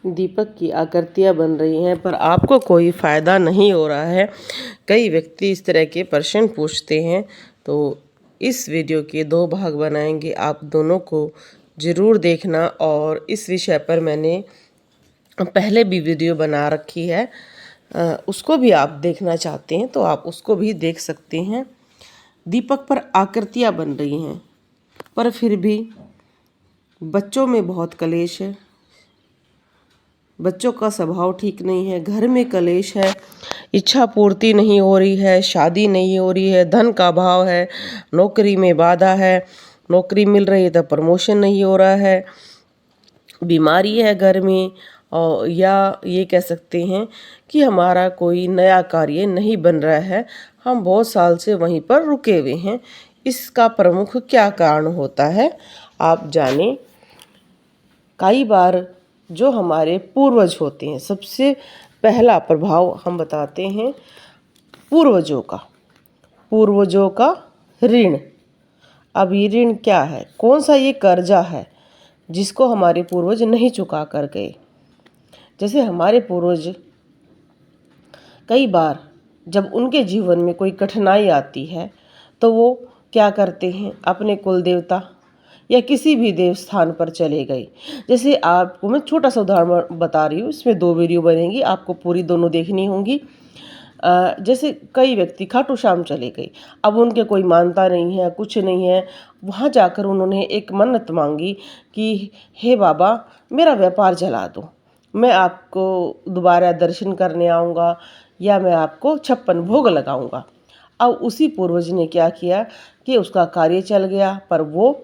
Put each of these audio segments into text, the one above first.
दीपक की आकृतियाँ बन रही हैं पर आपको कोई फ़ायदा नहीं हो रहा है। कई व्यक्ति इस तरह के प्रश्न पूछते हैं, तो इस वीडियो के 2 भाग बनाएंगे। आप दोनों को ज़रूर देखना। और इस विषय पर मैंने पहले भी वीडियो बना रखी है, उसको भी आप देखना चाहते हैं तो आप उसको भी देख सकते हैं। दीपक पर आकृतियाँ बन रही हैं पर फिर भी बच्चों में बहुत कलेश है। बच्चों का स्वभाव ठीक नहीं है, घर में कलेश है, इच्छा पूर्ति नहीं हो रही है, शादी नहीं हो रही है, धन का अभाव है, नौकरी में बाधा है, नौकरी मिल रही है तो प्रमोशन नहीं हो रहा है, बीमारी है घर में, और या ये कह सकते हैं कि हमारा कोई नया कार्य नहीं बन रहा है, हम बहुत साल से वहीं पर रुके हुए हैं। इसका प्रमुख क्या कारण होता है आप जानें। कई बार जो हमारे पूर्वज होते हैं, सबसे पहला प्रभाव हम बताते हैं पूर्वजों का ऋण। अब ये ऋण क्या है, कौन सा ये कर्जा है जिसको हमारे पूर्वज नहीं चुका कर गए। जैसे हमारे पूर्वज कई बार जब उनके जीवन में कोई कठिनाई आती है तो वो क्या करते हैं, अपने कुल देवता या किसी भी देव स्थान पर चले गए। जैसे आपको मैं छोटा सा उदाहरण बता रही हूँ, इसमें 2 वीडियो बनेंगी, आपको पूरी दोनों देखनी होंगी। जैसे कई व्यक्ति खाटू श्याम चले गए, अब उनके कोई मानता नहीं है, कुछ नहीं है, वहाँ जाकर उन्होंने एक मन्नत मांगी कि हे बाबा मेरा व्यापार चला दो, मैं आपको दोबारा दर्शन करने आऊँगा या मैं आपको 56 भोग लगाऊँगा। अब उसी पूर्वज ने क्या किया कि उसका कार्य चल गया, पर वो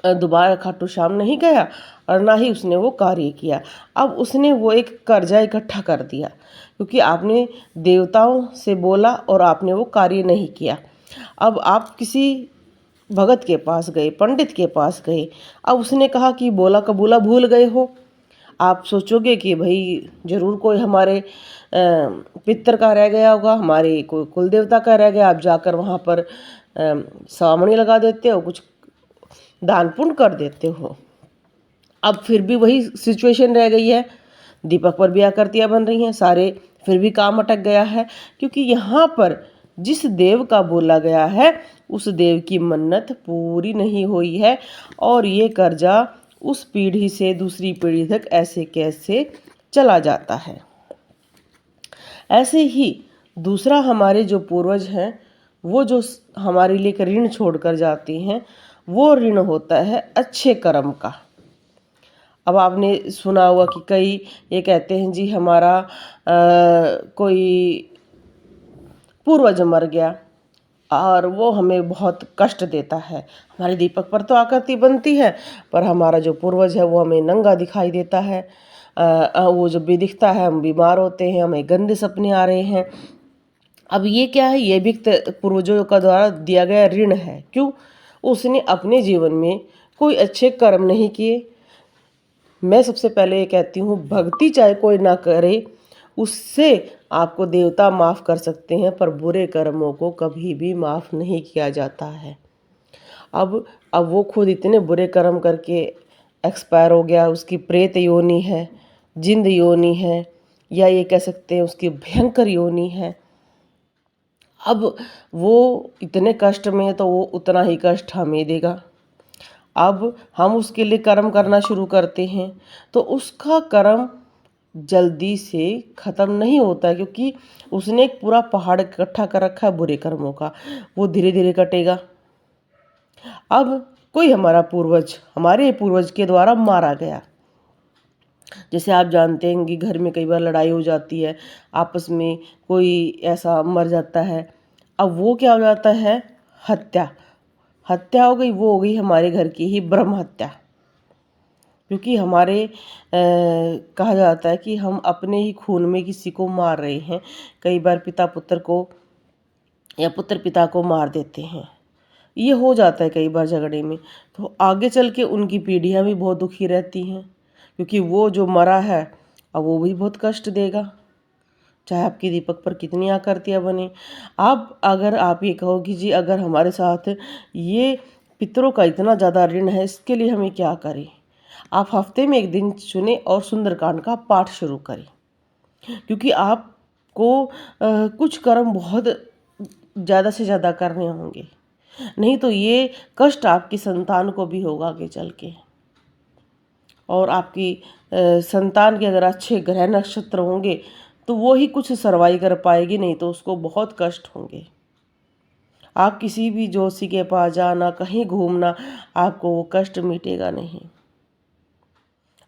दोबारा खाटू श्याम नहीं गया और ना ही उसने वो कार्य किया। अब उसने वो एक कर्जा इकट्ठा कर दिया क्योंकि आपने देवताओं से बोला और आपने वो कार्य नहीं किया। अब आप किसी भगत के पास गए, पंडित के पास गए, अब उसने कहा कि बोला कबूला भूल गए हो। आप सोचोगे कि भाई ज़रूर कोई हमारे पितर का रह गया होगा, हमारे कोई कुल देवता का रह गया। आप जाकर वहाँ पर सावणी लगा देते हो, कुछ दान पुण्य कर देते हो। अब फिर भी वही सिचुएशन रह गई है, दीपक पर भी आकृतियाँ बन रही हैं, सारे फिर भी काम अटक गया है क्योंकि यहाँ पर जिस देव का बोला गया है उस देव की मन्नत पूरी नहीं हुई है और ये कर्जा उस पीढ़ी से दूसरी पीढ़ी तक ऐसे कैसे चला जाता है। ऐसे ही दूसरा, हमारे जो पूर्वज हैं वो जो हमारे लिए एक ऋण छोड़ कर जाते हैं, वो ऋण होता है अच्छे कर्म का। अब आपने सुना होगा कि कई ये कहते हैं जी हमारा कोई पूर्वज मर गया और वो हमें बहुत कष्ट देता है। हमारे दीपक पर तो आकृति बनती है पर हमारा जो पूर्वज है वो हमें नंगा दिखाई देता है। वो जब भी दिखता है हम बीमार होते हैं, हमें गंदे सपने आ रहे हैं। अब ये क्या है, ये भी पूर्वजों का द्वारा दिया गया ऋण है। क्यों? उसने अपने जीवन में कोई अच्छे कर्म नहीं किए। मैं सबसे पहले ये कहती हूँ, भक्ति चाहे कोई ना करे उससे आपको देवता माफ़ कर सकते हैं पर बुरे कर्मों को कभी भी माफ़ नहीं किया जाता है। अब वो खुद इतने बुरे कर्म करके एक्सपायर हो गया, उसकी प्रेत योनि है, जिंद योनि है, या ये कह सकते हैं उसकी भयंकर योनि है। अब वो इतने कष्ट में है तो वो उतना ही कष्ट हमें देगा। अब हम उसके लिए कर्म करना शुरू करते हैं तो उसका कर्म जल्दी से ख़त्म नहीं होता क्योंकि उसने एक पूरा पहाड़ इकट्ठा कर रखा है बुरे कर्मों का, वो धीरे धीरे कटेगा। अब कोई हमारे पूर्वज के द्वारा मारा गया, जैसे आप जानते हैं कि घर में कई बार लड़ाई हो जाती है, आपस में कोई ऐसा मर जाता है। अब वो क्या हो जाता है, हत्या हो गई, वो हो गई हमारे घर की ही ब्रह्म हत्या। क्योंकि हमारे कहा जाता है कि हम अपने ही खून में किसी को मार रहे हैं। कई बार पिता पुत्र को या पुत्र पिता को मार देते हैं, ये हो जाता है कई बार झगड़े में। तो आगे चल के उनकी पीढ़ियाँ भी बहुत दुखी रहती हैं क्योंकि वो जो मरा है अब वो भी बहुत कष्ट देगा, चाहे आपकी दीपक पर कितनी आकृतियाँ बने। अब अगर आप ये कहो कि जी अगर हमारे साथ ये पितरों का इतना ज़्यादा ऋण है, इसके लिए हमें क्या करें। आप हफ्ते में एक दिन चुनें और सुंदरकांड का पाठ शुरू करें, क्योंकि आपको कुछ कर्म बहुत ज़्यादा से ज़्यादा करने होंगे, नहीं तो ये कष्ट आपकी संतान को भी होगा आगे चल के। और आपकी संतान के अगर अच्छे ग्रह नक्षत्र होंगे तो वो ही कुछ सरवाई कर पाएगी, नहीं तो उसको बहुत कष्ट होंगे। आप किसी भी जोशी के पास जाना, कहीं घूमना, आपको वो कष्ट मिटेगा नहीं।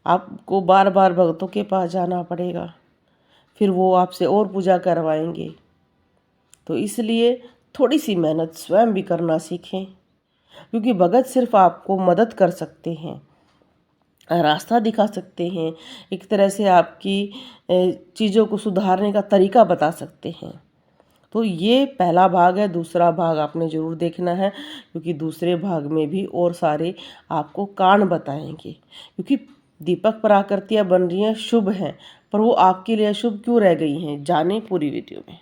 आपको बार बार भक्तों के पास जाना पड़ेगा, फिर वो आपसे और पूजा करवाएंगे। तो इसलिए थोड़ी सी मेहनत स्वयं भी करना सीखें, क्योंकि भगत सिर्फ आपको मदद कर सकते हैं, रास्ता दिखा सकते हैं, एक तरह से आपकी चीज़ों को सुधारने का तरीका बता सकते हैं। तो ये पहला भाग है, दूसरा भाग आपने ज़रूर देखना है, क्योंकि दूसरे भाग में भी और सारे आपको कांड बताएंगे। क्योंकि दीपक पर आकृतियाँ बन रही हैं, शुभ हैं, पर वो आपके लिए अशुभ क्यों रह गई हैं, जाने पूरी वीडियो में।